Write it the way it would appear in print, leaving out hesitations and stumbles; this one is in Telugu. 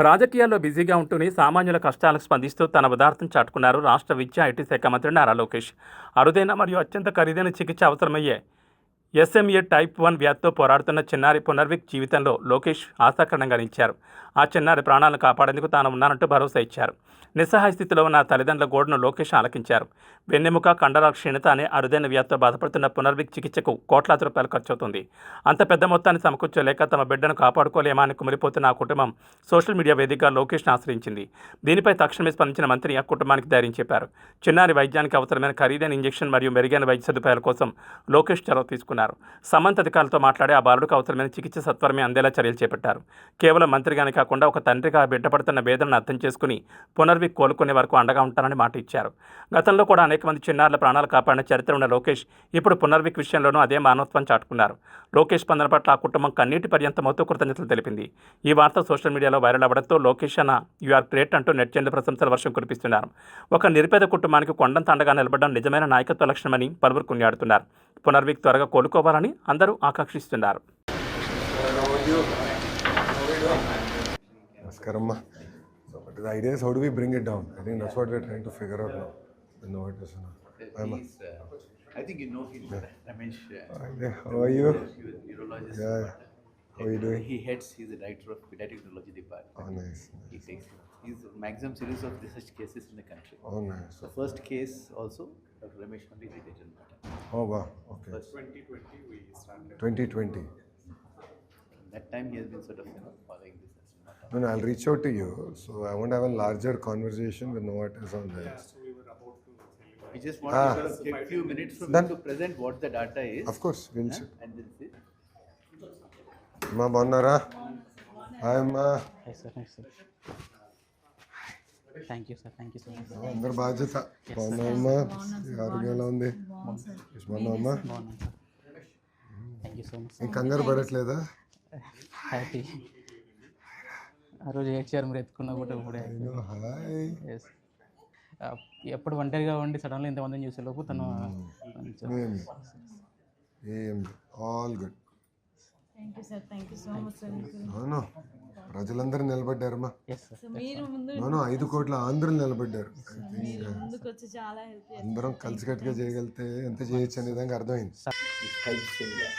రాజకీయాల్లో బిజీగా ఉంటూనే సామాన్యుల కష్టాలకు స్పందిస్తూ తన ఉదార్థం చాటుకున్నారు రాష్ట్ర విద్యా ఐటీ శాఖ మంత్రి నారా లోకేష్. అరుదైన మరియు అత్యంత ఖరీదైన చికిత్స అవసరమయ్యే ఎస్ఎంఏ టైప్ 1 వ్యాధితో పోరాడుతున్న చిన్నారి పునర్విక్ జీవితంలో లోకేష్ ఆశాకరణంగా నిలిచారు. ఆ చిన్నారి ప్రాణాలను కాపాడేందుకు తాను ఉన్నానంటూ భరోసా ఇచ్చారు. నిస్సహాయ స్థితిలో ఉన్న తల్లిదండ్రుల గోడును లోకేష్ ఆలకించారు. వెన్నెముక కండరాల క్షీణత అనే అరుదైన వ్యాధితో బాధపడుతున్న పునర్విక్ చికిత్సకు కోట్లాది రూపాయలు ఖర్చవుతుంది. అంత పెద్ద మొత్తాన్ని సమకూర్చలేక తమ బిడ్డను కాపాడుకోలేమా అని కుమిలిపోతున్న ఆ కుటుంబం సోషల్ మీడియా వేదికగా లోకేష్ను ఆశ్రయించింది. దీనిపై తక్షణమే స్పందించిన మంత్రి ఆ కుటుంబానికి ధైర్యం చెప్పారు. చిన్నారి వైద్యానికి అవసరమైన ఖరీదైన ఇంజెక్షన్ మరియు మెరుగైన వైద్య సదుపాయాల కోసం లోకేష్ చొరవ తీసుకున్నారు. సంబంధిత అధికారులతో మాట్లాడి ఆ బాలుడికి అవసరమైన చికిత్స సత్వరమే అందేలా చర్యలు చేపట్టారు. కేవలం మంత్రిగానే కాకుండా ఒక తండ్రిగా బిడ్డ పడుతున్న వేదనను అర్థం చేసుకుని పునర్విక్ కోలుకునే వరకు అండగా ఉంటానని మాట ఇచ్చారు. గతంలో కూడా అనేక మంది చిన్నారుల ప్రాణాలు కాపాడిన చరిత్ర ఉన్న లోకేష్ ఇప్పుడు పునర్విక్ విషయంలోనూ అదే మానవత్వం చాటుకున్నారు. లోకేష్ స్పందన పట్ల ఆ కుటుంబం కన్నీటి పర్యంతమవుతూ కృతజ్ఞతలు తెలిపింది. ఈ వార్త సోషల్ మీడియాలో వైరల్ అవ్వడంతో లోకేష్ అన్న యు ఆర్ గ్రేట్ అంటూ నెటిజన్లు ప్రశంసల వర్షం కురిపిస్తున్నారు. ఒక నిరుపేద కుటుంబానికి కొండంత అండగా నిలబడడం నిజమైన నాయకత్వ లక్షణమని పలువురు కొనియాడుతున్నారు. పునర్విక్ త్వరగా కోలుకోవాలని అందరూ ఆకాంక్షిస్తున్నారు. Namaskaram. So, but the idea is how do we bring it down? I think that's what we're trying to figure out now. I know it is. I think you know him, Ramesh. How are you? Urologist. Yeah. How are you doing? He's the director of pediatric neurology department. Oh, nice. He's a maximum series of such cases in the country. Oh, nice. The first case also, Dr. Ramesh only did it in Bhatta. Oh, wow. Okay. First 2020 we started. 2020. That time he has been sort of following this as Bhatta. No, I'll reach out to you. So I want to have a larger conversation with Novartis on this. We just want to sort of take few minutes from you to present what the data is. Of course, we'll see. And then see. Ma bonnara? Hi, ma. Hi, sir. Thank you, sir. Thank you so much. అందరు బాధ్యత బాగున్నామ్మా ఆరోగ్యం ఎలా ఉంది బాగున్నామ్మా బాగున్నాను sir. Thank you so much. ఇంక కంగారు పడట్లేదా హ్యాపీ. ఆ రోజు ఏడ్చారు మీరు ఎత్తుకున్నా కూడా ఇప్పుడే. Hi yes. ఎప్పుడు ఒంటరిగా ఉండి సడన్గా ఇంతమందిని చూసే లోపు తను ఏం all good thank you sir. Thank you so much sir. No ప్రజలందరూ నిలబడ్డారమ్మా. Yes sir. మీరు ముందు నో 5 కోట్ల ఆంధ్రులు నిలబడ్డారు. ముందుకు వచ్చి చాలా హెల్ప్ అందరం కలిసికట్టుగా చేయగలిగితే ఎంత చేయొచ్చు అనే విధంగా అర్థమైంది. It helps in that.